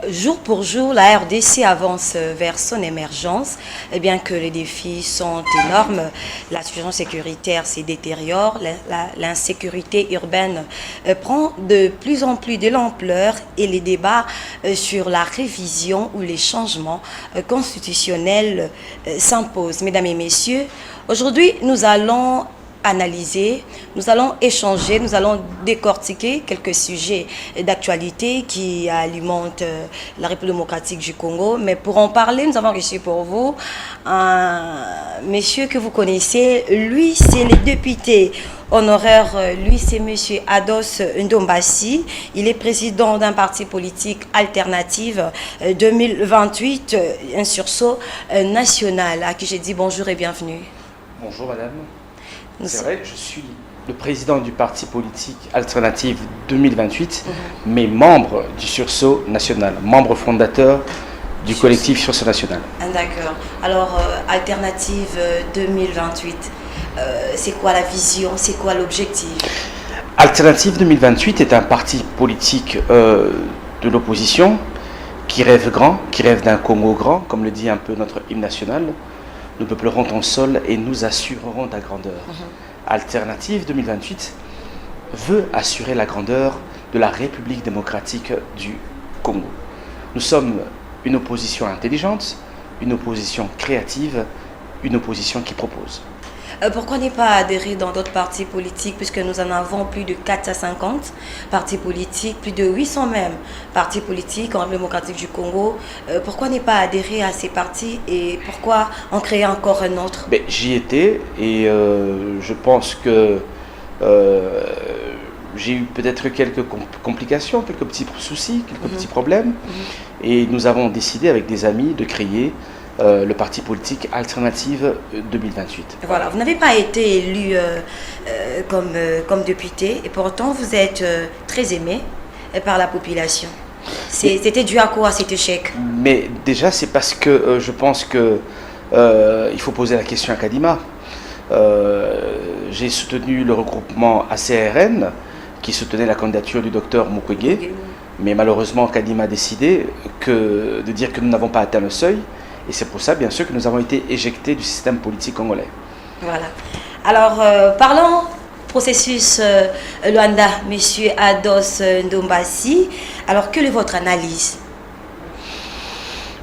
Jour pour jour, la RDC avance vers son émergence, et bien que les défis sont énormes, la situation sécuritaire se détériore, l'insécurité urbaine prend de plus en plus de l'ampleur et les débats sur la révision ou les changements constitutionnels s'imposent. Mesdames et messieurs, aujourd'hui, nous allons analyser, nous allons échanger, nous allons décortiquer quelques sujets d'actualité qui alimentent la République démocratique du Congo. Mais pour en parler, nous avons reçu pour vous un monsieur que vous connaissez. Lui, c'est le député honoraire, lui, c'est monsieur Ados Ndombassi. Il est président d'un parti politique alternative 2028, un sursaut national, à qui j'ai dit bonjour et bienvenue. Bonjour madame. C'est vrai, je suis le président du parti politique Alternative 2028, mais membre du sursaut national, membre fondateur du collectif Sursaut national. D'accord. Alors, Alternative 2028, c'est quoi la vision, c'est quoi l'objectif? Alternative 2028 est un parti politique de l'opposition qui rêve grand, qui rêve d'un Congo grand, comme le dit un peu notre hymne national. Nous peuplerons ton sol et nous assurerons ta grandeur. Alternative 2028 veut assurer la grandeur de la République démocratique du Congo. Nous sommes une opposition intelligente, une opposition créative, une opposition qui propose. Pourquoi ne pas adhérer dans d'autres partis politiques, puisque nous en avons plus de 450 partis politiques, plus de 800 même partis politiques en République démocratique du Congo. Pourquoi ne pas adhérer à ces partis et pourquoi en créer encore un autre? J'y étais et je pense que j'ai eu peut-être quelques complications, quelques petits soucis, quelques petits problèmes. Et nous avons décidé avec des amis de créer le parti politique Alternative 2028. Voilà, vous n'avez pas été élu comme député et pourtant vous êtes très aimé par la population. C'était dû à quoi cet échec? Mais déjà c'est parce que je pense que il faut poser la question à Kadima. J'ai soutenu le regroupement ACRN qui soutenait la candidature du docteur Mukwege, mais malheureusement Kadima a décidé de dire que nous n'avons pas atteint le seuil. Et c'est pour ça, bien sûr, que nous avons été éjectés du système politique congolais. Voilà. Alors, parlons processus Luanda, monsieur Ados Ndombassi. Alors, quelle est votre analyse?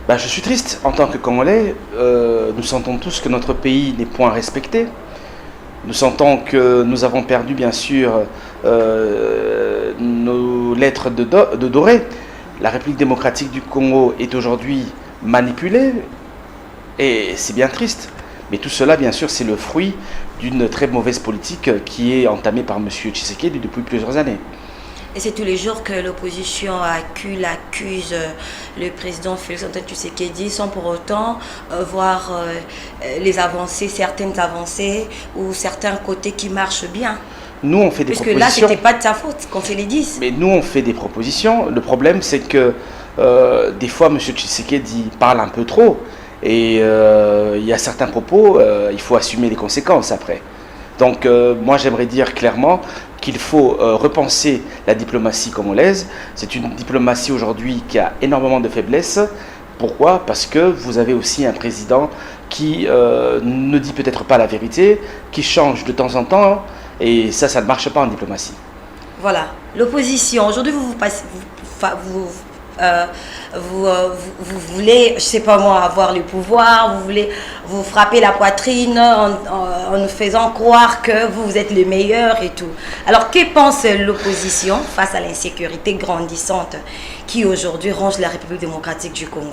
Je suis triste en tant que Congolais. Nous sentons tous que notre pays n'est point respecté. Nous sentons que nous avons perdu, bien sûr, nos lettres de doré. La République démocratique du Congo est aujourd'hui manipulé et c'est bien triste, mais tout cela bien sûr c'est le fruit d'une très mauvaise politique qui est entamée par M. Tshisekedi depuis plusieurs années. Et c'est tous les jours que l'opposition accuse le président Félix-Antoine Tshisekedi sans pour autant voir les avancées, certaines avancées ou certains côtés qui marchent bien. Nous on fait des propositions. Puisque là c'était pas de sa faute qu'on fait les 10. Mais nous on fait des propositions. Le problème c'est que des fois, M. Tshisekedi parle un peu trop et il y a certains propos, il faut assumer les conséquences après. Donc moi j'aimerais dire clairement qu'il faut repenser la diplomatie congolaise. C'est une diplomatie aujourd'hui qui a énormément de faiblesses. Pourquoi? Parce que vous avez aussi un président qui ne dit peut-être pas la vérité, qui change de temps en temps et ça ne marche pas en diplomatie. Voilà, l'opposition. Aujourd'hui vous voulez, je ne sais pas moi, avoir le pouvoir, vous voulez vous frapper la poitrine en nous faisant croire que vous êtes le meilleur et tout. Alors, que pense l'opposition face à l'insécurité grandissante qui aujourd'hui ronge la République démocratique du Congo?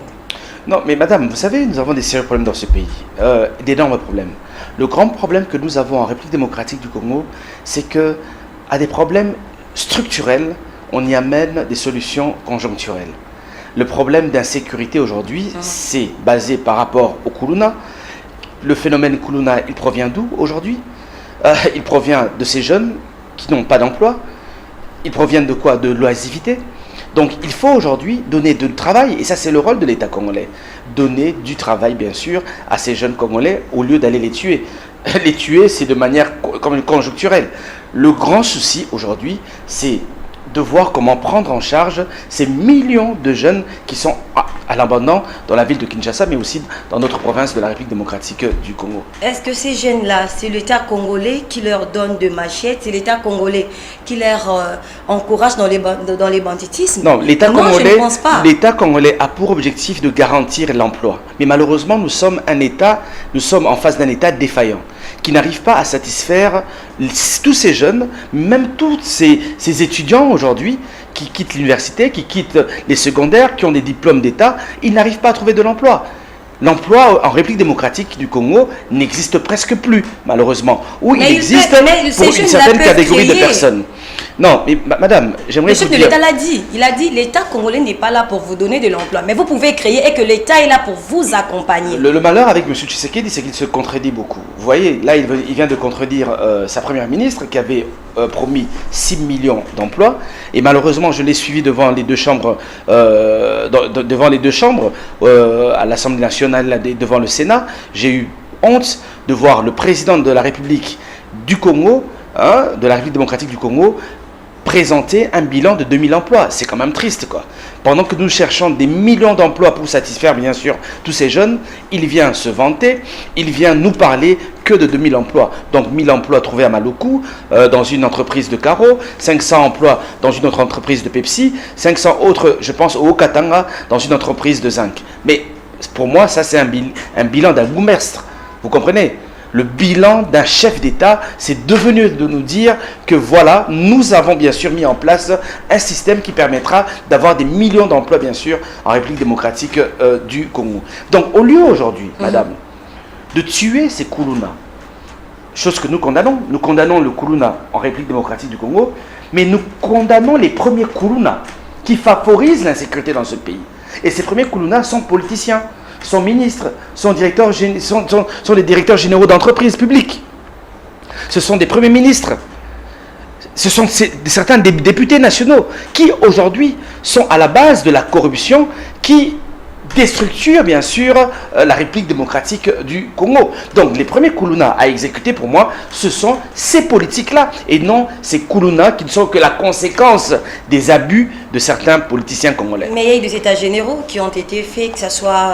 Non, mais madame, vous savez, nous avons des sérieux problèmes dans ce pays, d'énormes problèmes. Le grand problème que nous avons en République démocratique du Congo, c'est que à des problèmes structurels, on y amène des solutions conjoncturelles. Le problème d'insécurité aujourd'hui, c'est basé par rapport au Kuluna. Le phénomène Kuluna, il provient d'où aujourd'hui? Il provient de ces jeunes qui n'ont pas d'emploi. Il provient de quoi? De l'oisivité. Donc il faut aujourd'hui donner du travail, et ça c'est le rôle de l'État congolais. Donner du travail, bien sûr, à ces jeunes Congolais au lieu d'aller les tuer. Les tuer, c'est de manière comme conjoncturelle. Le grand souci aujourd'hui, c'est de voir comment prendre en charge ces millions de jeunes qui sont à l'abandon dans la ville de Kinshasa, mais aussi dans notre province de la République démocratique du Congo. Est-ce que ces jeunes-là, c'est l'État congolais qui leur donne de machettes, c'est l'État congolais qui leur encourage dans les banditismes? Non, l'État Moi, congolais, je ne pense pas. l'État congolais a pour objectif de garantir l'emploi. Mais malheureusement, nous sommes en face d'un État défaillant, qui n'arrive pas à satisfaire tous ces jeunes, même tous ces étudiants aujourd'hui qui quittent l'université, qui quittent les secondaires, qui ont des diplômes d'État, ils n'arrivent pas à trouver de l'emploi. L'emploi en République démocratique du Congo n'existe presque plus, malheureusement. Ou il existe pour une certaine catégorie de personnes. Non, mais madame, j'aimerais vous dire... Le chef de l'État l'a dit. Il a dit, l'État congolais n'est pas là pour vous donner de l'emploi, mais vous pouvez créer et que l'État est là pour vous accompagner. Le malheur avec M. Tshisekedi, c'est qu'il se contredit beaucoup. Vous voyez, là, il vient de contredire sa première ministre qui avait promis 6 millions d'emplois. Et malheureusement, je l'ai suivi devant les deux chambres, à l'Assemblée nationale, devant le Sénat. J'ai eu honte de voir le président de la République du Congo, de la République démocratique du Congo, présenter un bilan de 2000 emplois. C'est quand même triste, quoi. Pendant que nous cherchons des millions d'emplois pour satisfaire, bien sûr, tous ces jeunes, il vient se vanter, il vient nous parler que de 2000 emplois. Donc 1000 emplois trouvés à Maluku, dans une entreprise de carreaux, 500 emplois dans une autre entreprise de Pepsi, 500 autres, je pense, au Haut-Katanga, dans une entreprise de zinc. Mais pour moi, ça, c'est un bilan d'un bourgmestre. Vous comprenez ? Le bilan d'un chef d'État, c'est devenu de nous dire que voilà, nous avons bien sûr mis en place un système qui permettra d'avoir des millions d'emplois, bien sûr, en République démocratique du Congo. Donc, au lieu aujourd'hui, madame, de tuer ces Kuluna, chose que nous condamnons le Kuluna en République démocratique du Congo, mais nous condamnons les premiers Kuluna qui favorisent l'insécurité dans ce pays. Et ces premiers Kuluna sont politiciens, sont ministres, sont les directeurs généraux d'entreprises publiques. Ce sont des premiers ministres. Ce sont certains députés nationaux qui aujourd'hui sont à la base de la corruption qui déstructure bien sûr la République démocratique du Congo. Donc les premiers Kuluna à exécuter pour moi, ce sont ces politiques-là et non ces Kuluna qui ne sont que la conséquence des abus de certains politiciens congolais. Mais il y a eu des états généraux qui ont été faits, que ce soit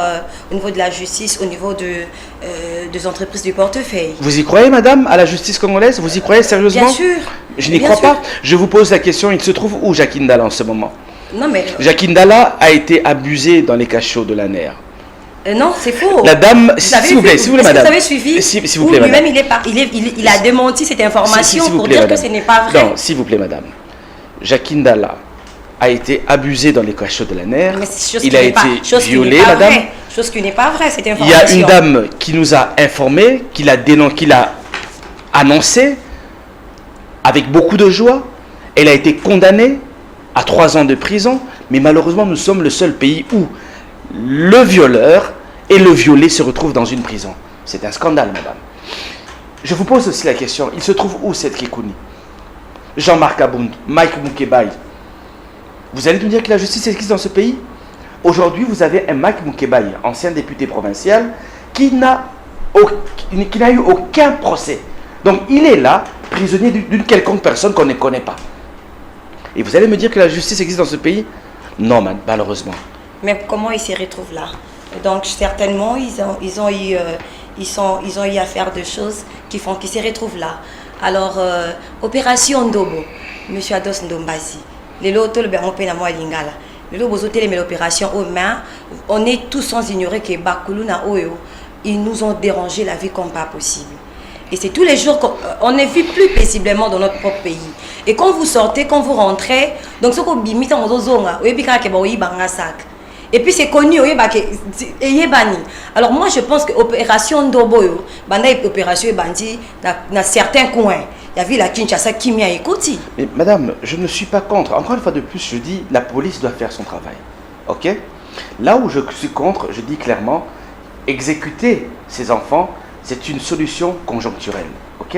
au niveau de la justice, au niveau des entreprises du portefeuille. Vous y croyez, madame, à la justice congolaise? Vous y croyez sérieusement? Bien sûr. Je n'y crois pas. Je vous pose la question, il se trouve où Jacques Ndala en ce moment? Non, mais... Jacques Ndala a été abusé dans les cachots de la NER. Non, c'est faux. La dame, s'il vous plaît, madame. Vous avez suivi? S'il vous plaît, madame. Lui-même, il a démenti cette information pour dire que ce n'est pas vrai. Non, s'il vous plaît, madame. Jacques Ndala a été abusé dans les cachots de la NER. Il a été violé, madame. Chose qui n'est pas vraie, cette information. Il y a une dame qui nous a informé, qui l'a annoncé avec beaucoup de joie. Elle a été condamnée à 3 ans de prison, mais malheureusement, nous sommes le seul pays où le violeur et le violé se retrouvent dans une prison. C'est un scandale, madame. Je vous pose aussi la question, il se trouve où cette Kikouni? Jean-Marc Abound, Mike Mukebai. Vous allez nous dire que la justice existe dans ce pays? Aujourd'hui, vous avez un Mike Mukebai, ancien député provincial, qui n'a eu aucun procès. Donc, il est là, prisonnier d'une quelconque personne qu'on ne connaît pas. Et vous allez me dire que la justice existe dans ce pays? Non, malheureusement. Mais comment ils se retrouvent là? Donc certainement, ils ont eu à faire des choses qui font qu'ils se retrouvent là. Alors, opération Ndobo, M. Ados Ndombazi, les lots, le Bermopé na Lingala, les lots, vous avez l'opération aux mains, on est tous sans ignorer que Bakuluna Oyo, ils nous ont dérangé la vie comme pas possible. Et c'est tous les jours qu'on ne vit plus paisiblement dans notre propre pays. Et quand vous sortez, quand vous rentrez, donc ce qu'on bimite en zozonga, sac. Et puis c'est connu, alors moi je pense que l'opération Ndoboyo, opération Bandi, dans certains coins, il y avait la Kinshasa qui m'a écouté. Mais madame, je ne suis pas contre. Encore une fois de plus, je dis la police doit faire son travail. Ok? Là où je suis contre, je dis clairement, exécuter ces enfants, c'est une solution conjoncturelle. Ok?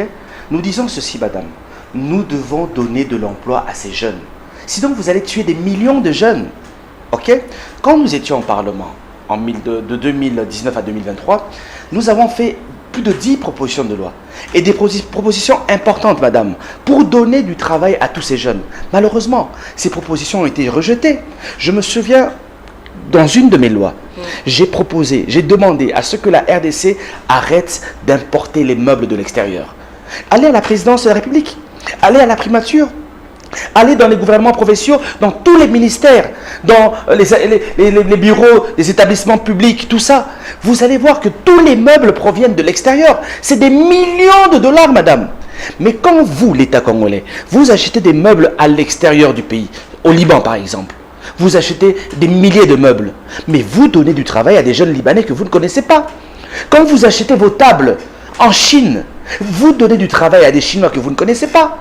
Nous disons ceci, madame. Nous devons donner de l'emploi à ces jeunes. Sinon, vous allez tuer des millions de jeunes. Ok? Quand nous étions au Parlement, de 2019 à 2023, nous avons fait plus de 10 propositions de loi. Et des propositions importantes, madame, pour donner du travail à tous ces jeunes. Malheureusement, ces propositions ont été rejetées. Je me souviens, dans une de mes lois, j'ai demandé à ce que la RDC arrête d'importer les meubles de l'extérieur. Allez à la présidence de la République, allez à la primature, allez dans les gouvernements provinciaux, dans tous les ministères, dans les bureaux des établissements publics, tout ça. Vous allez voir que tous les meubles proviennent de l'extérieur. C'est des millions de dollars, madame. Mais quand vous, l'État congolais, vous achetez des meubles à l'extérieur du pays, au Liban par exemple, vous achetez des milliers de meubles, mais vous donnez du travail à des jeunes Libanais que vous ne connaissez pas. Quand vous achetez vos tables en Chine, vous donnez du travail à des Chinois que vous ne connaissez pas.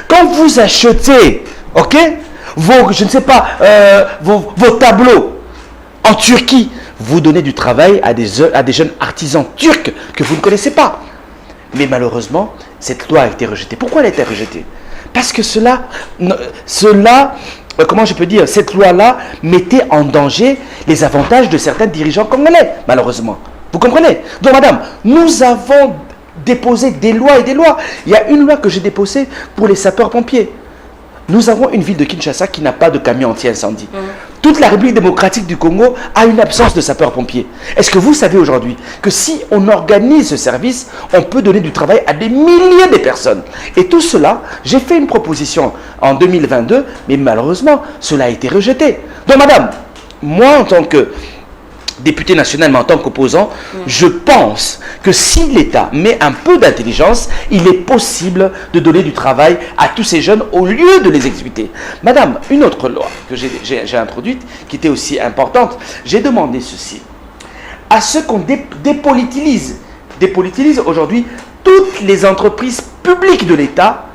Quand vous achetez, ok, je ne sais pas, vos tableaux en Turquie, vous donnez du travail à des jeunes artisans turcs que vous ne connaissez pas. Mais malheureusement, cette loi a été rejetée. Pourquoi elle a été rejetée? Parce que comment je peux dire, cette loi-là mettait en danger les avantages de certains dirigeants congolais, malheureusement. Vous comprenez? Donc, madame, nous avons déposé des lois et des lois. Il y a une loi que j'ai déposée pour les sapeurs-pompiers. Nous avons une ville de Kinshasa qui n'a pas de camion anti-incendie. Toute la République démocratique du Congo a une absence de sapeurs-pompiers. Est-ce que vous savez aujourd'hui que si on organise ce service, on peut donner du travail à des milliers de personnes? Et tout cela, j'ai fait une proposition en 2022, mais malheureusement, cela a été rejeté. Donc madame, moi en tant que député national, mais en tant qu'opposant, je pense que si l'État met un peu d'intelligence, il est possible de donner du travail à tous ces jeunes au lieu de les exécuter. Madame, une autre loi que j'ai introduite, qui était aussi importante, j'ai demandé ceci, à ce qu'on dépolitilise aujourd'hui toutes les entreprises publiques de l'État,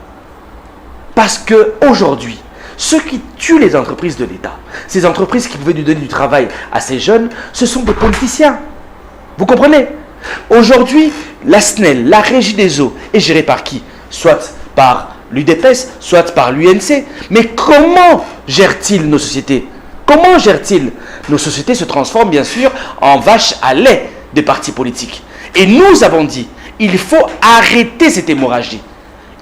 parce qu'aujourd'hui, ceux qui tuent les entreprises de l'État, ces entreprises qui pouvaient lui donner du travail à ces jeunes, ce sont des politiciens. Vous comprenez? Aujourd'hui, la SNEL, la Régie des eaux, est gérée par qui? Soit par l'UDPS, soit par l'UNC. Mais comment gèrent-ils nos sociétés? Comment gèrent-ils? Nos sociétés se transforment bien sûr en vaches à lait des partis politiques. Et nous avons dit, il faut arrêter cette hémorragie.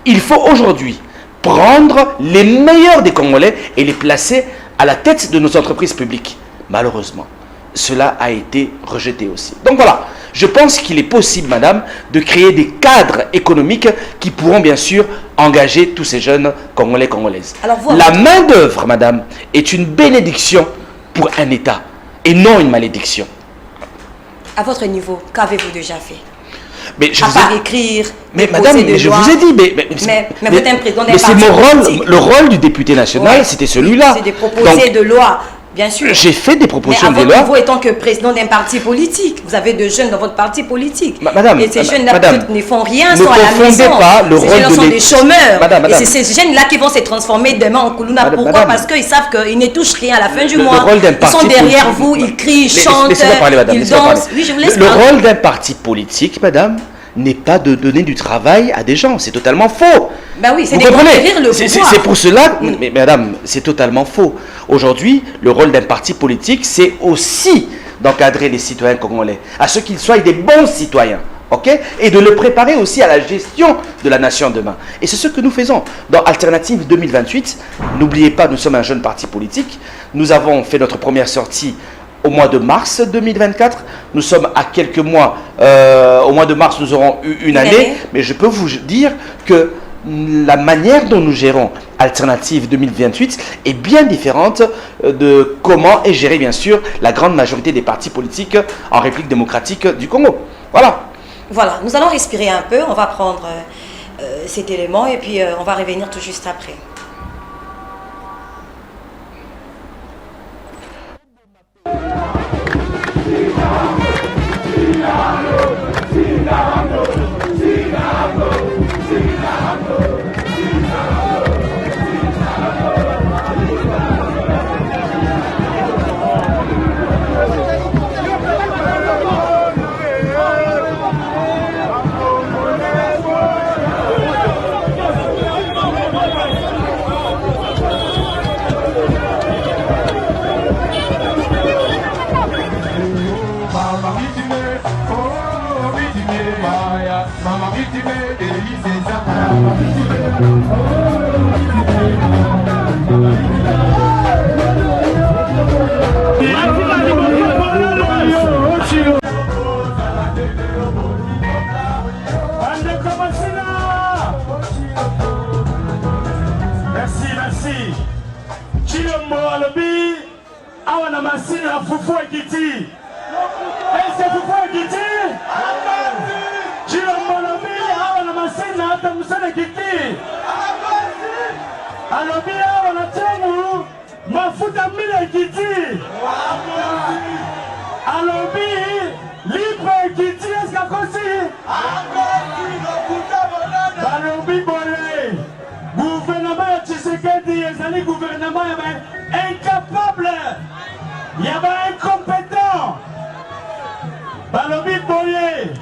Il faut aujourd'hui prendre les meilleurs des Congolais et les placer à la tête de nos entreprises publiques. Malheureusement, cela a été rejeté aussi. Donc voilà, je pense qu'il est possible, madame, de créer des cadres économiques qui pourront bien sûr engager tous ces jeunes Congolais, Congolaises. Alors, la main-d'œuvre, madame, est une bénédiction pour un État et non une malédiction. À votre niveau, qu'avez-vous déjà fait? Mais je à part écrire, mais madame, je vous ai dit, mais vous êtes un président d'un mais c'est parti mon rôle, politique. le rôle du député national, c'était celui-là. C'est de proposer de lois, bien sûr. J'ai fait des propositions de lois. Mais à votre niveau, étant que président d'un parti politique, vous avez de jeunes dans votre parti politique. Madame, et ces jeunes-là ne font rien, ne sont à la maison. Pas le rôle Ces jeunes sont des chômeurs. Madame. Et c'est ces jeunes-là qui vont se transformer demain en Koulouna. Pourquoi? Parce qu'ils savent qu'ils ne touchent rien à la fin du mois. Ils sont derrière vous, ils crient, ils chantent, ils dansent. Oui, je vous laisse parler. Le rôle d'un parti politique, madame, n'est pas de donner du travail à des gens. C'est totalement faux. Ben oui, c'est de conquérir le pouvoir. C'est pour cela, mais madame, c'est totalement faux. Aujourd'hui, le rôle d'un parti politique, c'est aussi d'encadrer les citoyens congolais, à ce qu'ils soient des bons citoyens. Okay? Et de le préparer aussi à la gestion de la nation demain. Et c'est ce que nous faisons. Dans Alternative 2028, n'oubliez pas, nous sommes un jeune parti politique. Nous avons fait notre première sortie au mois de mars 2024. Nous sommes à quelques mois. Au mois de mars, nous aurons eu une année. Mais je peux vous dire que la manière dont nous gérons Alternative 2028 est bien différente de comment est gérée, bien sûr, la grande majorité des partis politiques en République démocratique du Congo. Voilà. Voilà, nous allons respirer un peu. On va prendre cet élément et puis on va revenir tout juste après. Makasi. Chilombo alobi awana masina fufu ekiti. Est-ce que fufu ekiti? Chilombo alobi awana masina hata musana ekiti. Alobi awana temu mafuta mila ekiti. Alobi libre ekiti eska kosi. Alobi bole gouvernement Tshisekedi ezali gouvernement incapable, incompétent. Balobi boye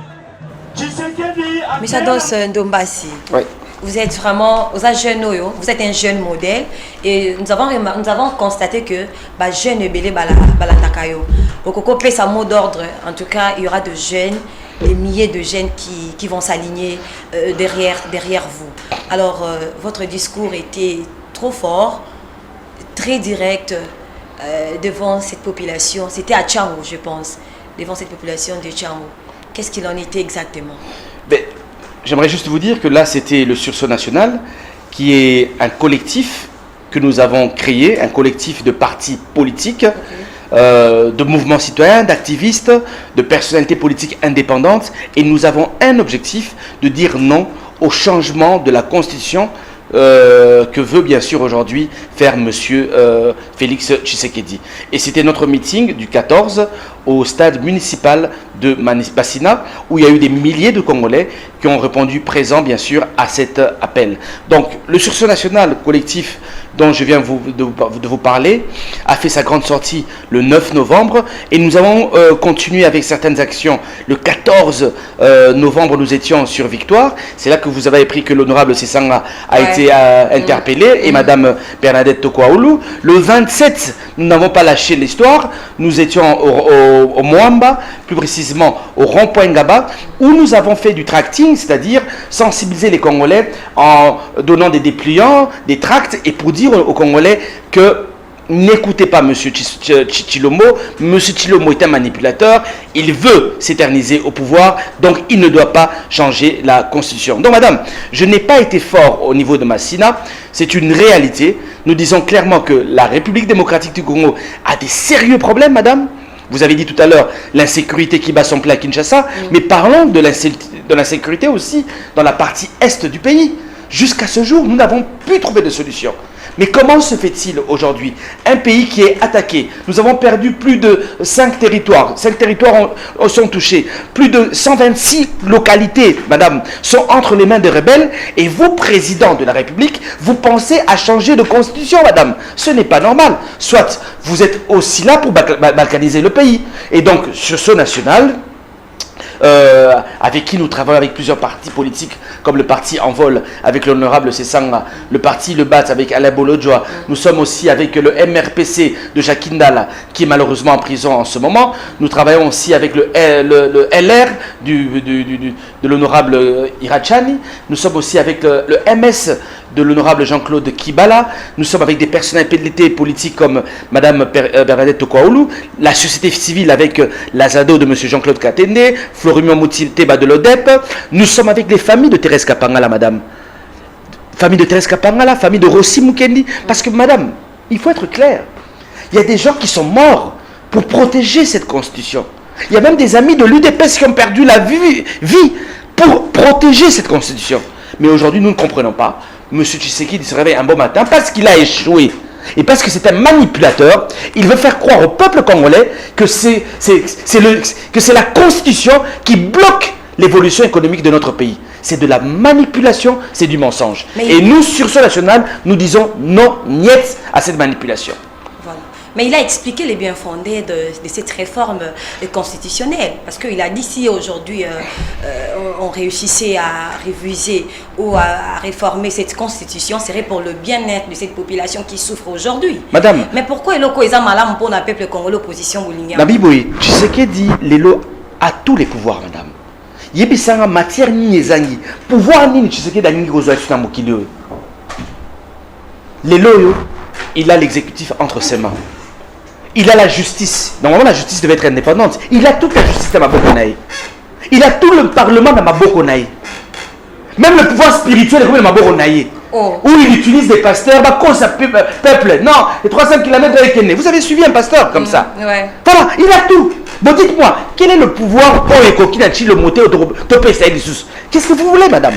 Tshisekedi. Misados Ndombasi. Oui. Vous êtes vraiment, vous êtes un jeune modèle et nous avons constaté que jeune belé balatakayo. Au Coco paie sa mot d'ordre. En tout cas, il y aura de jeunes, des milliers de jeunes qui vont s'aligner derrière vous. Alors, votre discours était trop fort, très direct devant cette population. C'était à Tchamo, je pense, devant cette population de Tchamo. Qu'est-ce qu'il en était exactement? J'aimerais juste vous dire que là, c'était le Sursaut National, qui est un collectif que nous avons créé, un collectif de partis politiques, de mouvements citoyens, d'activistes, de personnalités politiques indépendantes. Et nous avons un objectif de dire non au changement de la Constitution que veut bien sûr aujourd'hui faire monsieur Félix Tshisekedi. Et c'était notre meeting du 14 au stade municipal de Bassina, où il y a eu des milliers de Congolais qui ont répondu présents bien sûr à cet appel. Donc le Sursaut National collectif dont je viens de vous parler a fait sa grande sortie le 9 novembre et nous avons continué avec certaines actions. Le 14 novembre, nous étions sur Victoire. C'est là que vous avez appris que l'honorable Sessanga a été interpellé et Madame Bernadette Tokwaoulou. Le 27, nous n'avons pas lâché l'histoire. Nous étions au Moamba, plus précisément au rond-point Ngaba, où nous avons fait du tracting, c'est-à-dire sensibiliser les Congolais en donnant des dépliants, des tracts, et pour dire aux Congolais que n'écoutez pas M. Tshilombo. M. Tshilombo est un manipulateur, il veut s'éterniser au pouvoir, donc il ne doit pas changer la Constitution. Donc madame, je n'ai pas été fort au niveau de Massina, c'est une réalité. Nous disons clairement que la République démocratique du Congo a des sérieux problèmes, madame. Vous avez dit tout à l'heure l'insécurité qui bat son plein à Kinshasa, mais parlons de l'insécurité aussi dans la partie est du pays. Jusqu'à ce jour, nous n'avons pu trouver de solution. Mais comment se fait-il aujourd'hui? Un pays qui est attaqué. Nous avons perdu plus de 5 territoires. 5 territoires sont touchés. Plus de 126 localités, madame, sont entre les mains des rebelles. Et vous, président de la République, vous pensez à changer de constitution, madame. Ce n'est pas normal. Soit vous êtes aussi là pour balkaniser le pays. Et donc, Sursaut National, avec qui nous travaillons avec plusieurs partis politiques comme le parti Envol avec l'honorable Sessanga, le parti Le Bat avec Alain Bolodjoa. Nous sommes aussi avec le MRPC de Jacques Ndala qui est malheureusement en prison en ce moment. Nous travaillons aussi avec le LR de l'honorable Irachani. Nous sommes aussi avec le MS de l'honorable Jean-Claude Kibala. Nous sommes avec des personnalités politiques comme Madame Bernadette Tokwaoulou, la société civile avec l'Azado de M. Jean-Claude Katende, Florimon Moutilteba de l'ODEP. Nous sommes avec les familles de Thérèse Kapangala, madame. Famille de Thérèse Kapangala, famille de Rossi Mukendi. Parce que, madame, il faut être clair. Il y a des gens qui sont morts pour protéger cette constitution. Il y a même des amis de l'UDPS qui ont perdu la vie pour protéger cette constitution. Mais aujourd'hui, nous ne comprenons pas. M. Tshisekedi se réveille un bon matin parce qu'il a échoué. Et parce que c'est un manipulateur, il veut faire croire au peuple congolais que c'est la constitution qui bloque l'évolution économique de notre pays. C'est de la manipulation, c'est du mensonge. Et nous, Sursaut National, nous disons non, niet à cette manipulation. Voilà. Mais il a expliqué les bien-fondés de cette réforme constitutionnelle. Parce qu'il a dit si aujourd'hui on réussissait à réviser ou à réformer cette constitution, serait pour le bien-être de cette population qui souffre aujourd'hui. Madame. Mais pourquoi il est malade pour le peuple congolais, l'opposition boulignane? La Bible, Tshisekedi, Lelo a tous les pouvoirs, madame. Yebisanga matière ni ezangi. Pouvoir ni Tshisekedi a ni gozoachuna mokili. Lelo, il a l'exécutif entre ses mains. Il a la justice. Normalement, la justice devait être indépendante. Il a toute la justice dans Mabokonaï. Il a tout le parlement dans Mabokonaï. Même le pouvoir spirituel est comme le Mabokonaï. où il utilise des pasteurs, bah, cause à peuple. Non, les 300 km avec Kenya. Vous avez suivi un pasteur comme ça. Ouais. Voilà, il a tout. Bon, dites-moi, quel est le pouvoir pour les coquines à le moté au Qu'est-ce que vous voulez, madame?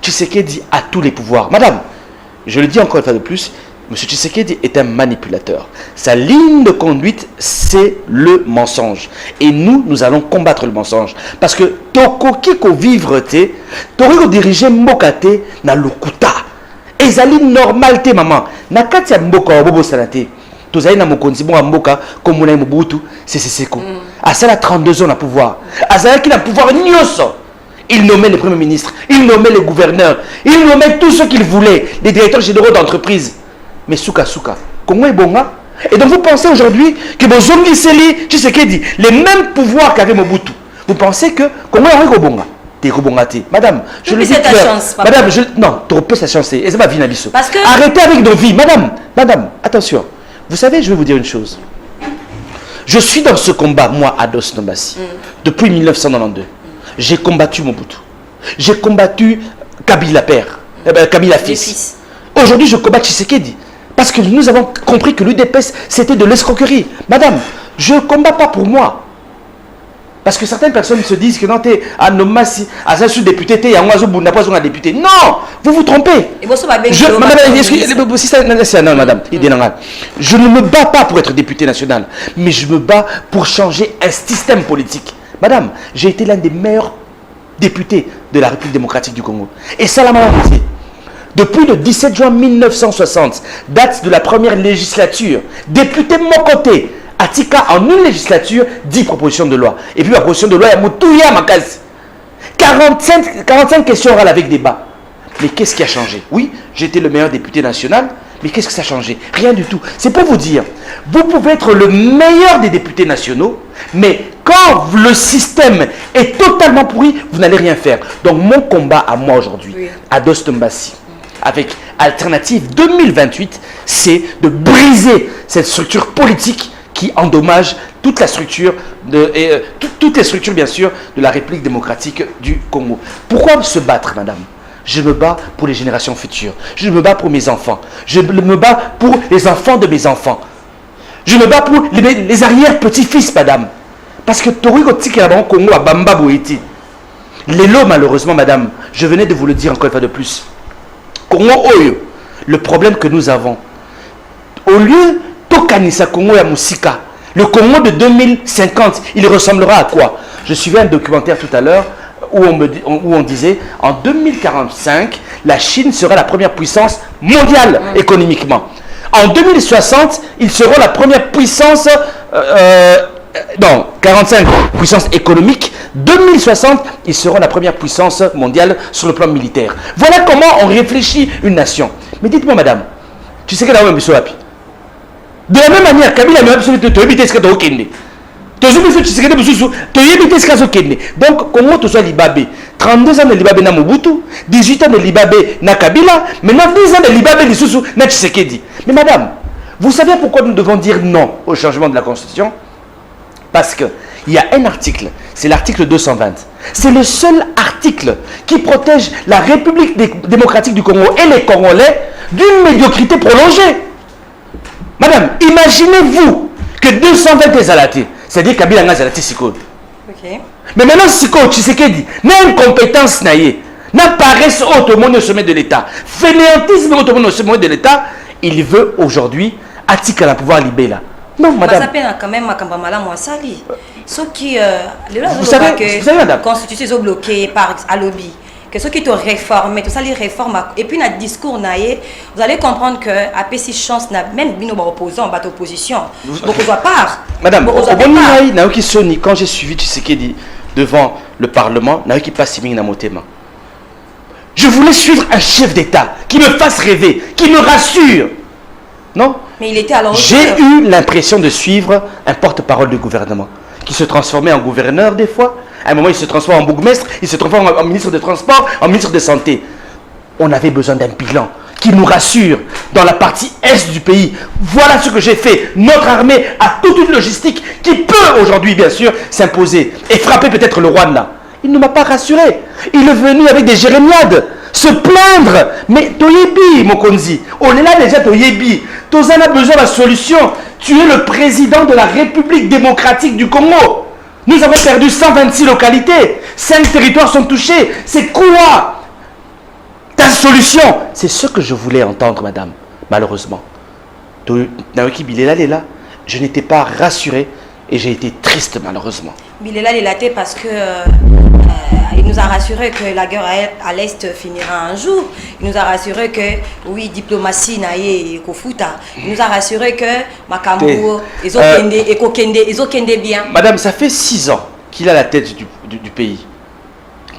Tshisekedi a tous les pouvoirs. Madame, je le dis encore une fois de plus, M. Tshisekedi est un manipulateur. Sa ligne de conduite, c'est le mensonge. Et nous allons combattre le mensonge. Parce que Toko Kiko vivre te, Toriko diriger Mbokate na lokuta. Ezali normal te maman. Na kati ya mboka wa bobo sanate. Tozali na mokonzi bon mboka comme on a Mobutu, c'est Seko. Asala 32 ans na pouvoir. Asala qui na pouvoir nyoso. Il nommait les premiers ministres, il nommait les gouverneurs, il nommait tous ceux qu'il voulait, les directeurs généraux d'entreprise. Mais souka, comment est bon? Et donc vous pensez aujourd'hui que Bozongi Seli, Tshisekedi, les mêmes pouvoirs qu'avait Mobutu. Vous pensez que comment est bon? Madame, je le dis clair. Madame, non, tu peux sa chance. Et c'est ma vie, Nabiso. Arrêtez avec nos vies. Madame, attention. Vous savez, je vais vous dire une chose. Je suis dans ce combat, moi, à Dos Nombassi, depuis 1992. J'ai combattu Mobutu. J'ai combattu Kabila père, Kabila fils. Aujourd'hui, je combats Tshisekedi. Parce que nous avons compris que l'UDPS, c'était de l'escroquerie. Madame, je ne combats pas pour moi. Parce que certaines personnes se disent que non, tu es un homme, à un sous-député, tu es un oiseau, vous n'avez pas un député. Non, vous vous trompez. Madame, je ne me bats pas pour être député national, mais je me bats pour changer un système politique. Madame, j'ai été l'un des meilleurs députés de la République démocratique du Congo. Et ça, la majorité. Depuis le 17 juin 1960, date de la première législature, député de mon côté, Atika en une législature, 10 propositions de loi. Et puis la proposition de loi, il y a Moutouya Makaz. 45 questions orales avec débat. Mais qu'est-ce qui a changé? Oui, j'étais le meilleur député national, mais qu'est-ce que ça a changé? Rien du tout. C'est pour vous dire, vous pouvez être le meilleur des députés nationaux, mais quand le système est totalement pourri, vous n'allez rien faire. Donc mon combat à moi aujourd'hui, à Dos Nombassi, avec Alternative 2028, c'est de briser cette structure politique qui endommage toute la structure, toutes les structures bien sûr de la République démocratique du Congo. Pourquoi se battre, madame? Je me bats pour les générations futures. Je me bats pour mes enfants. Je me bats pour les enfants de mes enfants. Je me bats pour les arrière-petits-fils, madame. Parce que Torigo Tikelaban Congo a Bamba Boiti. L'élo, malheureusement, madame, je venais de vous le dire encore une fois de plus. Congo Oyo, le problème que nous avons, au lieu Tokanisa Congo et Moussika, le Congo de 2050, il ressemblera à quoi? Je suivais un documentaire tout à l'heure où on disait en 2045, la Chine sera la première puissance mondiale économiquement. En 2060, ils seront la première puissance, 45 puissance économique. 2060, ils seront la première puissance mondiale sur le plan militaire. Voilà comment on réfléchit une nation. Mais dites-moi, madame, tu sais que là, de la même manière, Kabila m'a absolument te éviter ce que tu as au Kenya. Donc, comment tu sois Libabé? 32 ans de Libabé na Mobutu, 18 ans de Libabé na Kabila, maintenant 10 ans de Libabé Lissousou na Tshisekedi. Mais madame, vous savez pourquoi nous devons dire non au changement de la Constitution? Parce qu'il y a un article, c'est l'article 220. C'est le seul article qui protège la République démocratique du Congo et les Congolais d'une médiocrité prolongée. Madame, imaginez-vous que 220 est zalaté. C'est-à-dire Kabila n'a zalaté Siko. Mais maintenant, Siko, Tshisekedi, n'a une compétence naïe, n'a paresse autrement au sommet de l'État, fainéantisme autrement au sommet de l'État, il veut aujourd'hui attirer le pouvoir libé là. Non, madame. Ça peine quand même Makambamala Mouassali. Ce qui, vous savez, la Constitution est bloquée par Alobi. Que ceux qui te réforment, tout ça, les réformes, et puis notre discours, vous allez comprendre que à PC chance, même nos opposants, bat opposition. Beaucoup de part. Madame, quand j'ai suivi Tshisekedi devant le Parlement, qui passe Motema. Je voulais suivre un chef d'État qui me fasse rêver, qui me rassure. Non? Mais il était alors. J'ai eu l'impression de suivre un porte-parole du gouvernement qui se transformait en gouverneur des fois. À un moment, il se transforme en bourgmestre, il se transforme en ministre des Transports, en ministre de Santé. On avait besoin d'un bilan qui nous rassure dans la partie est du pays. Voilà ce que j'ai fait. Notre armée a toute une logistique qui peut aujourd'hui, bien sûr, s'imposer et frapper peut-être le Rwanda. Il ne m'a pas rassuré. Il est venu avec des jérémiades Se plaindre. Mais Toyebi, Mokonzi. On est là déjà, Toyebi. Tozan a besoin de la solution. Tu es le président de la République démocratique du Congo. Nous avons perdu 126 localités. 5 territoires sont touchés. C'est quoi ta solution? C'est ce que je voulais entendre, madame. Malheureusement. Naoki Bilela est là. Je n'étais pas rassuré et j'ai été triste, malheureusement. Bilela est là parce que il nous a rassuré que la guerre à l'Est finira un jour. Il nous a rassuré que, oui, diplomatie naïe kofuta. Il nous a rassuré que Makambo, Ezokende bien. Madame, ça fait 6 ans qu'il a la tête du pays.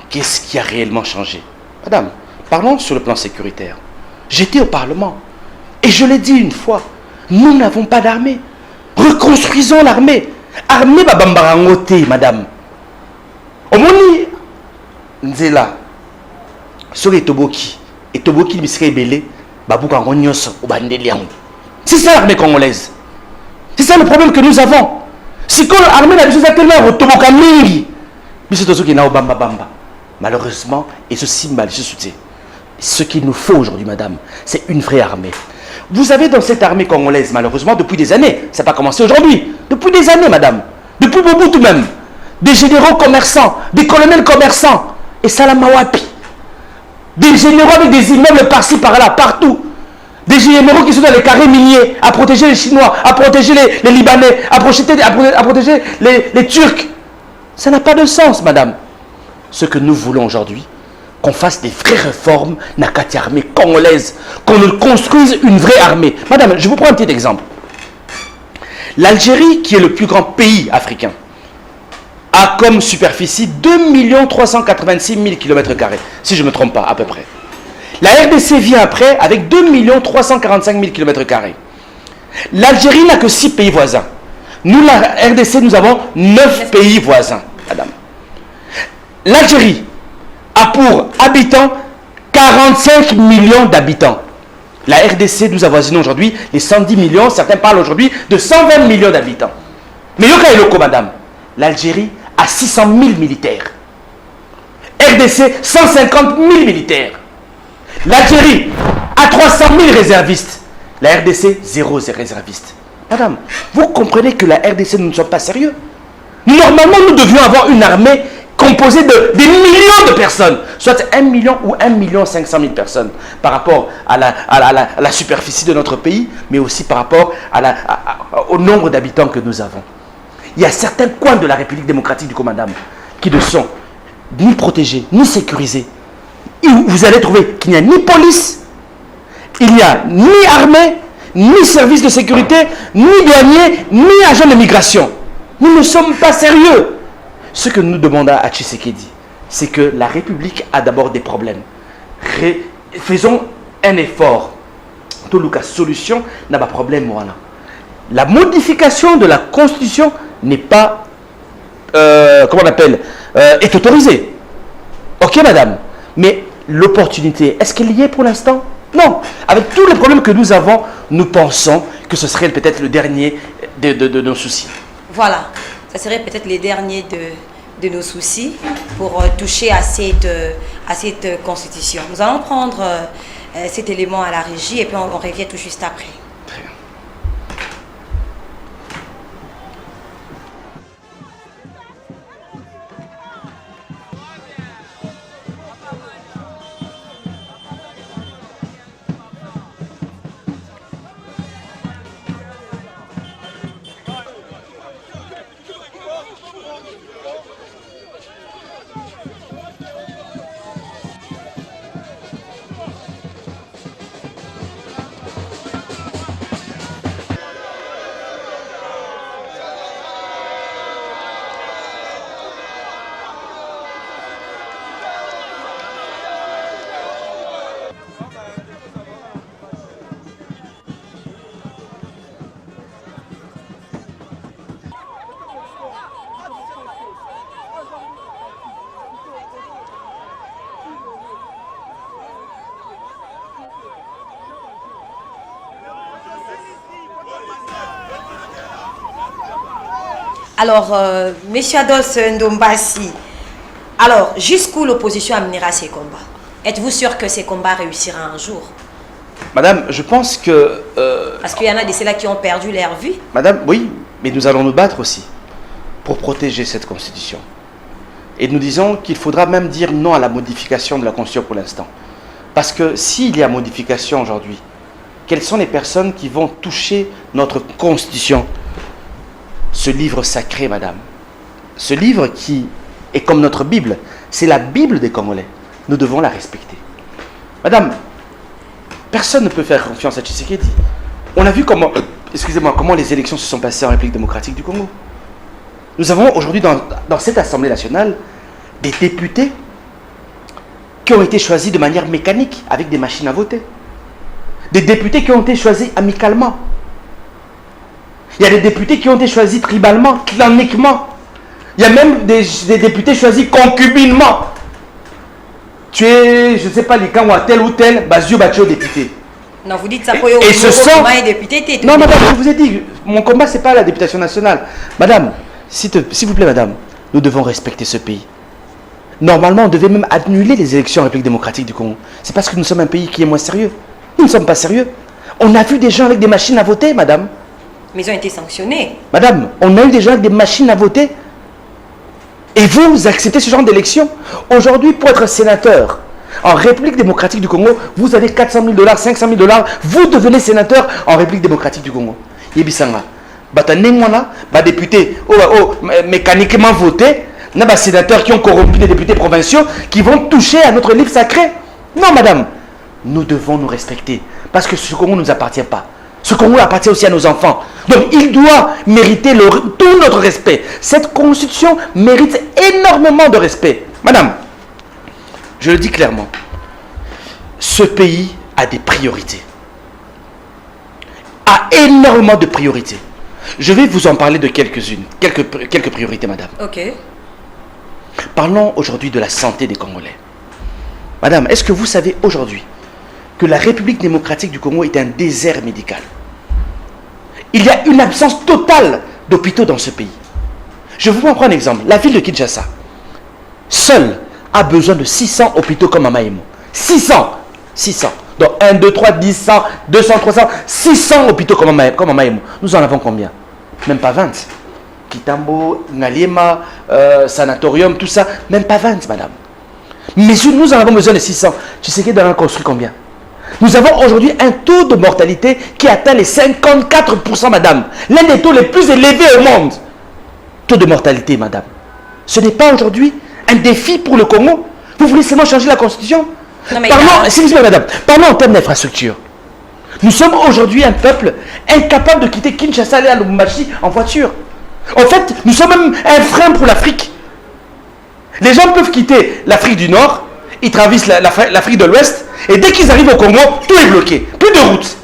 Qu'est-ce qui a réellement changé? Madame, parlons sur le plan sécuritaire. J'étais au Parlement et je l'ai dit une fois, nous n'avons pas d'armée. Reconstruisons l'armée. Armée babambarangote, madame. Omoni Nzela. Sori Toboki. Et Toboki Misre Belé. Babouka Ronyos Obandelian. C'est ça l'armée congolaise. C'est ça le problème que nous avons. Si l'armée n'a besoin tellement de Toboka Mingi. Mais c'est tout qui n'a Bamba Bamba. Malheureusement, et ceci mal, je soutiens. Ce qu'il nous faut aujourd'hui, madame, c'est une vraie armée. Vous avez dans cette armée congolaise, malheureusement, depuis des années, ça n'a pas commencé aujourd'hui, depuis des années, madame, depuis Mobutu même, des généraux commerçants, des colonels commerçants, et Salamawapi, des généraux avec des immeubles par-ci, par-là, partout, des généraux qui sont dans les carrés miniers, à protéger les Chinois, à protéger les Libanais, à protéger les Turcs. Ça n'a pas de sens, madame. Ce que nous voulons aujourd'hui, qu'on fasse des vraies réformes dans la armée congolaise, qu'on construise une vraie armée. Madame, je vous prends un petit exemple. L'Algérie, qui est le plus grand pays africain, a comme superficie 2 386 000 km², si je ne me trompe pas, à peu près. La RDC vient après avec 2 345 000 km². L'Algérie n'a que 6 pays voisins. Nous, la RDC, nous avons 9 pays voisins, madame. L'Algérie a pour habitants 45 millions d'habitants. La RDC, nous avoisinons aujourd'hui les 110 millions, certains parlent aujourd'hui de 120 millions d'habitants. Mais Yoka et Loko, madame, l'Algérie a 600 000 militaires. RDC, 150 000 militaires. L'Algérie a 300 000 réservistes. La RDC, 0 réservistes. Madame, vous comprenez que la RDC, nous ne sommes pas sérieux. Normalement, nous devions avoir une armée composée de des millions de personnes, soit 1 million ou 1 500 000 personnes, par rapport à la superficie de notre pays, mais aussi par rapport au nombre d'habitants que nous avons. Il y a certains coins de la République démocratique du Congo, madame, qui ne sont ni protégés, ni sécurisés. Et vous allez trouver qu'il n'y a ni police, il n'y a ni armée, ni service de sécurité, ni douanier, ni agent de migration. Nous ne sommes pas sérieux. Ce que nous demandons à Tshisekedi, c'est que la République a d'abord des problèmes. Faisons un effort. Tout le cas, solution n'a pas de problème. Voilà. La modification de la Constitution n'est pas, comment on appelle, est autorisée. Ok, madame. Mais l'opportunité, est-ce qu'elle y est pour l'instant? Non. Avec tous les problèmes que nous avons, nous pensons que ce serait peut-être le dernier de nos soucis. Voilà. Ça serait peut-être les derniers de nos soucis pour toucher à cette constitution. Nous allons prendre cet élément à la régie et puis on revient tout juste après. Très bien. Alors, M. Ados Ndombasi, alors, jusqu'où l'opposition amènera ses combats? Êtes-vous sûr que ces combats réussiront un jour? Madame, je pense que... Parce qu'il y en a de ceux-là qui ont perdu leur vie. Madame, oui, mais nous allons nous battre aussi pour protéger cette constitution. Et nous disons qu'il faudra même dire non à la modification de la constitution pour l'instant. Parce que s'il y a modification aujourd'hui, quelles sont les personnes qui vont toucher notre constitution? Ce livre sacré, madame. Ce livre qui est comme notre Bible. C'est la Bible des Congolais. Nous devons la respecter. Madame, personne ne peut faire confiance à Tshisekedi. On a vu comment, excusez-moi, comment les élections se sont passées en République démocratique du Congo. Nous avons aujourd'hui dans cette Assemblée nationale des députés qui ont été choisis de manière mécanique avec des machines à voter. Des députés qui ont été choisis amicalement. Il y a des députés qui ont été choisis tribalement, claniquement. Il y a même des députés choisis concubinement. Tu es, je ne sais pas, les camps ou tel ou tel, Bazio Batio député. Non, vous dites ça pour Et ce sont... député. Non, madame, je vous ai dit, mon combat, ce n'est pas la députation nationale. Madame, s'il vous plaît, madame, nous devons respecter ce pays. Normalement, on devait même annuler les élections en République démocratique du Congo. C'est parce que nous sommes un pays qui est moins sérieux. Nous ne sommes pas sérieux. On a vu des gens avec des machines à voter, madame. Mais ils ont été sanctionnés. Madame, on a eu des gens avec des machines à voter. Et vous acceptez ce genre d'élection? Aujourd'hui, pour être sénateur en République démocratique du Congo, vous avez 400 000 $, 500 000 $, vous devenez sénateur en République démocratique du Congo. Yebisanga. Batanengwana, députés mécaniquement votés, il y a des sénateurs qui ont corrompu des députés provinciaux qui vont toucher à notre livre sacré. Non, madame. Nous devons nous respecter. Parce que ce Congo ne nous appartient pas. Ce Congo appartient aussi à nos enfants. Donc, il doit mériter tout notre respect. Cette constitution mérite énormément de respect. Madame, je le dis clairement. Ce pays a des priorités. A énormément de priorités. Je vais vous en parler de quelques-unes. Quelques priorités, madame. Ok. Parlons aujourd'hui de la santé des Congolais. Madame, est-ce que vous savez aujourd'hui que la République démocratique du Congo est un désert médical? Il y a une absence totale d'hôpitaux dans ce pays. Je vous prends un exemple. La ville de Kinshasa, seule, a besoin de 600 hôpitaux comme à Maïmo. 600. Donc 1, 2, 3, 10, 100, 200, 300, 600 hôpitaux comme à Maïmo. Nous en avons combien? Même pas 20. Kitambo, Ngaliema, Sanatorium, tout ça, même pas 20, madame. Mais nous en avons besoin de 600. Tu sais qu'on en a construit combien? Nous avons aujourd'hui un taux de mortalité qui atteint les 54%, madame. L'un des taux les plus élevés au monde. Taux de mortalité, madame. Ce n'est pas aujourd'hui un défi pour le Congo. Vous voulez seulement changer la constitution? Non, mais parlons, s'il vous plaît, madame, parlons en termes d'infrastructure. Nous sommes aujourd'hui un peuple incapable de quitter Kinshasa et aller à Lubumbashi en voiture. En fait, nous sommes même un frein pour l'Afrique. Les gens peuvent quitter l'Afrique du Nord, ils traversent l'Afrique de l'Ouest, et dès qu'ils arrivent au Congo, tout est bloqué. Plus de route.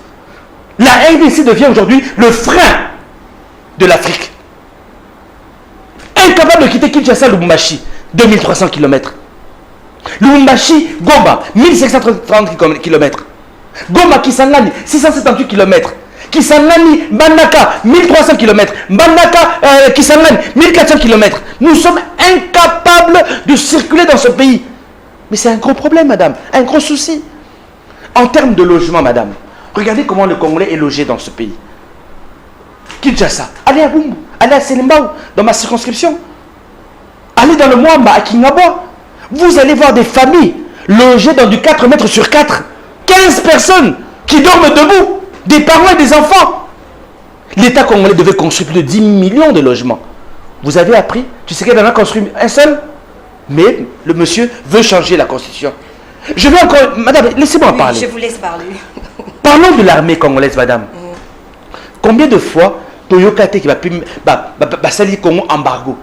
La RDC devient aujourd'hui le frein de l'Afrique. Incapable de quitter Kinshasa, Lubumbashi, 2300 km. Lubumbashi, Goma, 1530 km. Goma, Kisangani, 678 km. Kisangani, Bandaka, 1300 km. Bandaka, Kisangani, 1400 km. Nous sommes incapables de circuler dans ce pays. Mais c'est un gros problème, madame. Un gros souci. En termes de logement, madame, regardez comment le Congolais est logé dans ce pays. Kinshasa, allez à Bumbu, allez à Selembao, dans ma circonscription. Allez dans le Mwamba, à Kingabwa. Vous allez voir des familles logées dans du 4 mètres sur 4. 15 personnes qui dorment debout. Des parents et des enfants. L'État congolais devait construire plus de 10 millions de logements. Vous avez appris? Tu sais qu'il en a construit un seul? Mais le monsieur veut changer la constitution. Je vais encore... Madame, laissez-moi parler. Je vous laisse parler. Parlons de l'armée congolaise, madame. Combien de fois Toyokate qui va salir Congo embargo?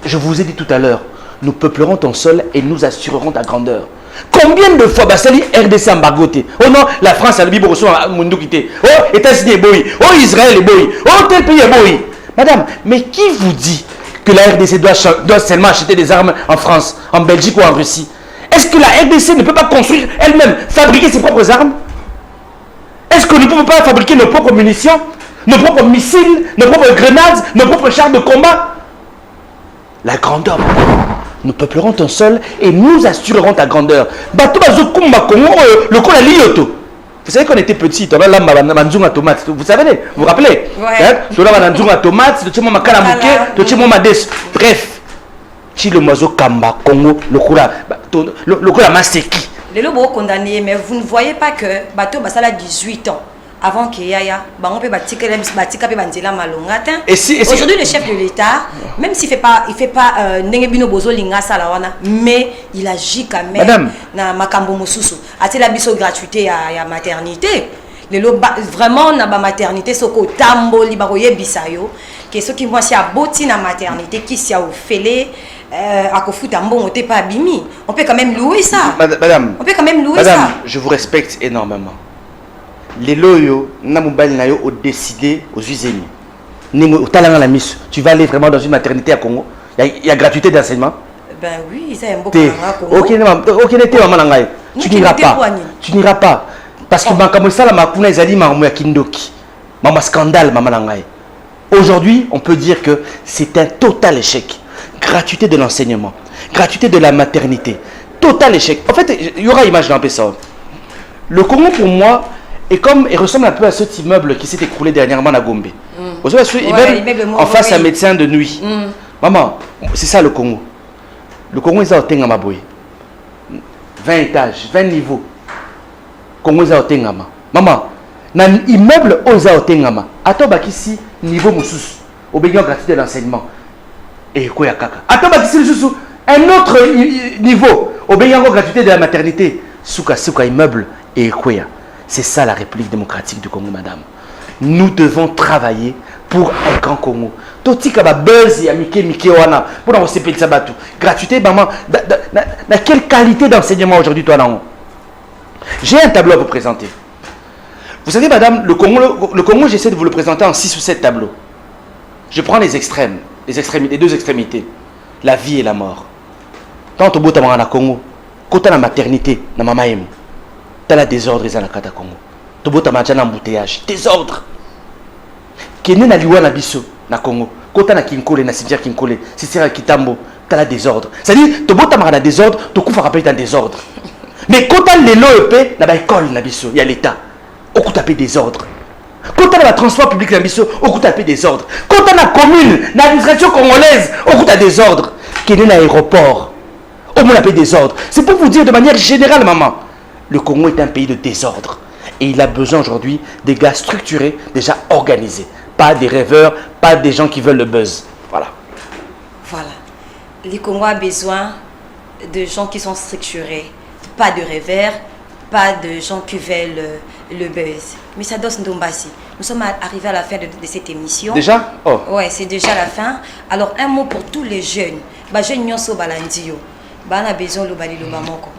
Je vous ai dit tout à l'heure, nous peuplerons ton sol et nous assurerons ta grandeur. Combien de fois Bassali RDC embargoté? Oh non, la France a le biberon à Mundukité. Oh, États-Unis est boy. Oh, Israël est boy. Oh, tel pays est boy. Madame, mais qui vous dit que la RDC doit seulement acheter des armes en France, en Belgique ou en Russie? Est-ce que la RDC ne peut pas construire elle-même, fabriquer ses propres armes? Est-ce que nous ne pouvons pas fabriquer nos propres munitions, nos propres missiles, nos propres grenades, nos propres chars de combat? La grandeur, madame, nous peuplerons ton sol et nous assurerons ta grandeur. Bato bazokumba Congo le col à Lyoto. Vous savez qu'on était petit, on a là manzunga tomate. Vous savez, vous vous rappelez? Ouais. On a manzunga tomate, le tchimo makala muke, le tchimo mades. Bref, chi le moiseau kamba Congo le cola maseki. Les lobos condamnés, mais vous ne voyez pas que bateau basala 18 ans avant qu'il y ait on peut bâtir Et si aujourd'hui le chef de l'État, même s'il fait pas nengebino bozo linga salawana, mais il agit quand même. Madame, na makambo mosusu. A-t-il la biso gratuité à maternité? Les vraiment na ba maternité soko tambo libaroye bisayo. Que ceux qui vont si à boti na maternité qui si a ofélé à kofuta mbongo te pas bimi. On peut quand même louer ça. Madame, on peut quand même louer madame, ça. je vous respecte énormément. Les loyaux, ont décidé aux usines. Tu vas aller vraiment dans une maternité à Congo. Il y a gratuité d'enseignement. Ben oui, c'est un beau Tu n'iras pas. Tu n'iras pas. Parce que scandale. Aujourd'hui, on peut dire que c'est un total échec. Gratuité de l'enseignement. Gratuité de la maternité. Total échec. En fait, il y aura image d'un peu ça. Le Congo, pour moi, il ressemble un peu à cet immeuble qui s'est écroulé dernièrement à Gombe. Vous savez, en face à un médecin de nuit. Maman, c'est ça le Congo. Le Congo est à Otengama Boy. 20 étages, 20 niveaux. Congo est à Otengama. Maman, dans l'immeuble aux Otengama, à toi, ici, niveau Moussous, au béguin gratuité de l'enseignement. Et quoi, ya kaka. À toi, ici, un autre niveau, au béguin gratuité de la maternité. Souka, immeuble, et quoi. C'est ça la République démocratique du Congo, madame. Nous devons travailler pour un grand Congo. Toti kaba buzz ya mike wana pour nous séparer de sabatu. Gratuité, maman. Quelle qualité d'enseignement aujourd'hui toi là? J'ai un tableau à vous présenter. Vous savez, madame, le Congo, j'essaie de vous le présenter en 6 ou 7 tableaux. Je prends les extrêmes, les deux extrémités, la vie et la mort. Tant au bout de la Congo, quand la maternité, na mama emu. T'as la désordre dans la cata Congo. Tobo ta manjana embouteillage. Désordre. Kene na liwa na biso na Congo. Kota na Kinkole na cimetière Kinkole. C'est à Kitambo. T'as la désordre. C'est-à-dire, tobo ta mara na désordre, to kufa rappelle dans désordre. Mais quand t'as les loep, na ba école na biso, il y a l'État. Au coup tapé désordre. Quand t'as la transport public na biso, au coup tapé désordre. Quand t'as la commune, l'administration congolaise, au coup t'as désordre. Kene na aéroport. Au moins la paix désordre. C'est pour vous dire de manière générale, maman. Le Congo est un pays de désordre. Et il a besoin aujourd'hui des gars structurés, déjà organisés. Pas des rêveurs, pas des gens qui veulent le buzz. Voilà. Voilà. Le Congo a besoin de gens qui sont structurés. Pas de rêveurs, pas de gens qui veulent le buzz. Mais ça doit se Ndombasi. Nous sommes arrivés à la fin de cette émission. Déjà? Oh. Ouais, c'est déjà la fin. Alors, un mot pour tous les jeunes. Jeunes nyonso balandio. On a besoin de bali lobamoko.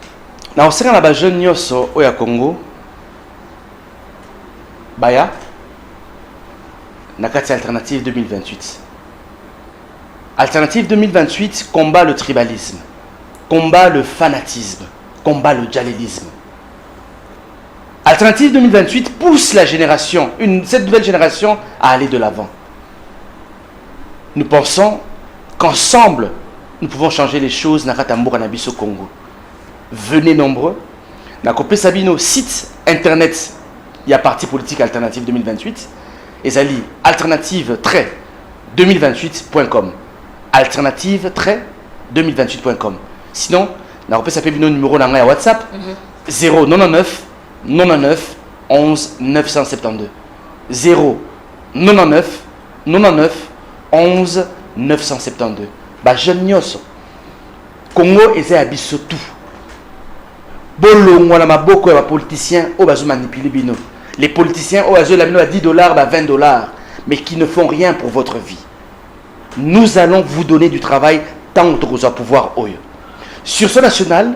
Na osera na ba jeune nyoso oya Congo baya na kati alternative 2028. Alternative 2028 combat le tribalisme, combat le fanatisme, combat le djihadisme. Alternative 2028 pousse la génération, cette nouvelle génération à aller de l'avant. Nous pensons qu'ensemble nous pouvons changer les choses na Katambour na biso Congo. Venez nombreux. Na kopé sabino site internet, il y a parti politique alternative 2028. Et zali alternative-2028.com. Alternative-2028.com. Sinon, na kopé sabino numéro na ngai WhatsApp 099 99 11 972. 099 99 11 972. Ba jeune nyoso. Congo eza ya biso tout. Bolongwa na maboko ya politiciens au bazo manipuler bino. Les politiciens au bazo la bino à $10 à $20 mais qui ne font rien pour votre vie. Nous allons vous donner du travail tant que vous allez pouvoir oyo. Sur ce national,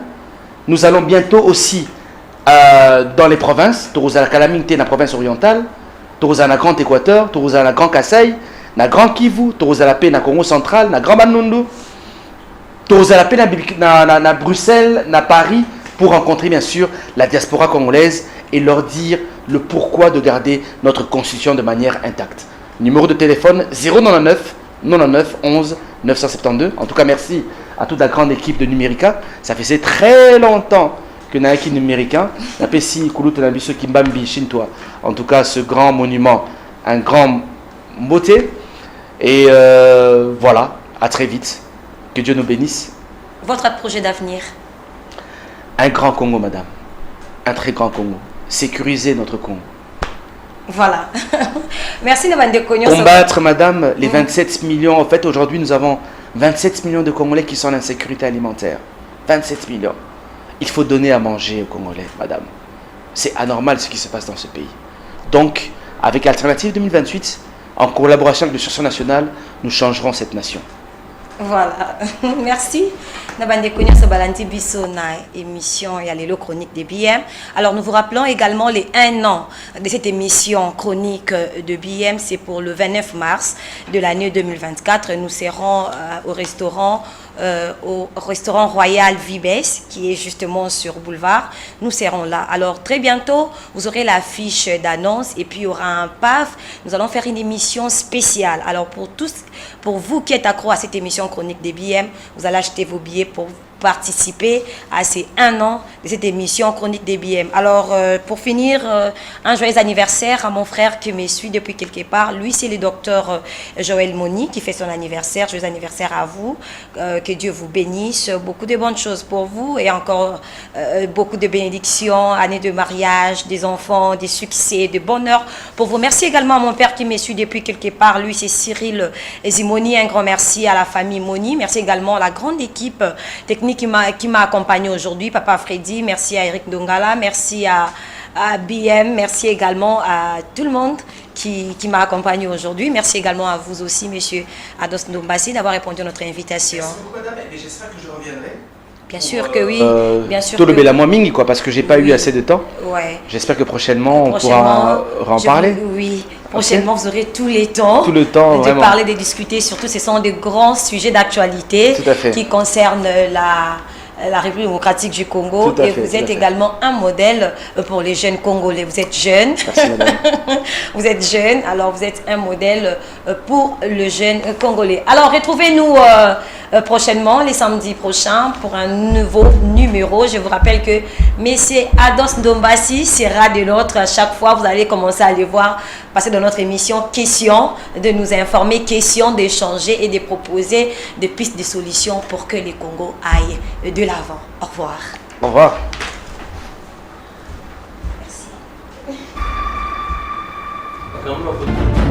nous allons bientôt aussi dans les provinces, Tourouza la Calamité, la province orientale, Tourouza la Grand Équateur, Tourouza la Grand Kasaï, na Grand Kivu, Tourouza la paix na Congo central, na Grand Bandundu, Tourouza la paix na Bruxelles, na Paris, pour rencontrer bien sûr la diaspora congolaise et leur dire le pourquoi de garder notre constitution de manière intacte. Numéro de téléphone 099 99 11 972. En tout cas, merci à toute la grande équipe de Numérica. Ça faisait très longtemps que n'a qui Numérica. Napesi Kuluta Nabiso Kimbambi Shintoa. En tout cas, ce grand monument, un grand beauté. Et voilà, à très vite. Que Dieu nous bénisse. Votre projet d'avenir? Un grand Congo, madame. Un très grand Congo. Sécuriser notre Congo. Voilà. Merci de combattre, madame, les 27 millions. En fait, aujourd'hui, nous avons 27 millions de Congolais qui sont en insécurité alimentaire. 27 millions. Il faut donner à manger aux Congolais, madame. C'est anormal ce qui se passe dans ce pays. Donc, avec Alternative 2028, en collaboration avec l'éducation nationale, nous changerons cette nation. Voilà. Merci. Nabande Konyo Sobalanti Bisso na émission et les chroniques de BM. Alors nous vous rappelons également les 1 an de cette émission chronique de BM. C'est pour le 29 mars de l'année 2024. Nous serons au restaurant Royal Vibes qui est justement sur Boulevard. Nous serons là. Alors très bientôt, vous aurez la fiche d'annonce et puis il y aura un PAF. Nous allons faire une émission spéciale. Alors pour vous qui êtes accro à cette émission chronique des BM, vous allez acheter vos billets pour participer à ces 1 an de cette émission chronique des BM. Alors, pour finir, un joyeux anniversaire à mon frère qui me suit depuis quelque part. Lui, c'est le docteur Joël Moni qui fait son anniversaire. Joyeux anniversaire à vous. Que Dieu vous bénisse. Beaucoup de bonnes choses pour vous et encore beaucoup de bénédictions, années de mariage, des enfants, des succès, de bonheur pour vous. Merci également à mon père qui me suit depuis quelque part. Lui, c'est Cyril Zimoni. Un grand merci à la famille Moni. Merci également à la grande équipe technique qui m'a accompagné aujourd'hui, Papa Freddy, merci à Eric Dongala, merci à BM, merci également à tout le monde qui m'a accompagné aujourd'hui. Merci également à vous aussi, monsieur Ados Ndombasi, d'avoir répondu à notre invitation. Merci beaucoup, madame, et j'espère que je reviendrai. Bien sûr que oui, bien sûr. Tout le Bélamoing, quoi, parce que j'ai pas eu assez de temps. Ouais. J'espère que prochainement, on pourra en parler. Oui, prochainement, vous aurez tout le temps vraiment. De parler, de discuter. Surtout, ce sont de grands sujets d'actualité qui concernent la République démocratique du Congo. Et vous êtes également un modèle pour les jeunes Congolais. Vous êtes jeune. Merci, madame. Vous êtes jeune, alors vous êtes un modèle pour le jeune Congolais. Alors, retrouvez-nous prochainement, les samedis prochains, pour un nouveau numéro. Je vous rappelle que monsieur Ados Ndombasi sera de notre. À chaque fois, vous allez commencer à les voir passer dans notre émission Questions, de nous informer, questions, d'échanger et de proposer des pistes de solutions pour que les Congos aillent de l'avant. Au revoir. Au revoir. Merci.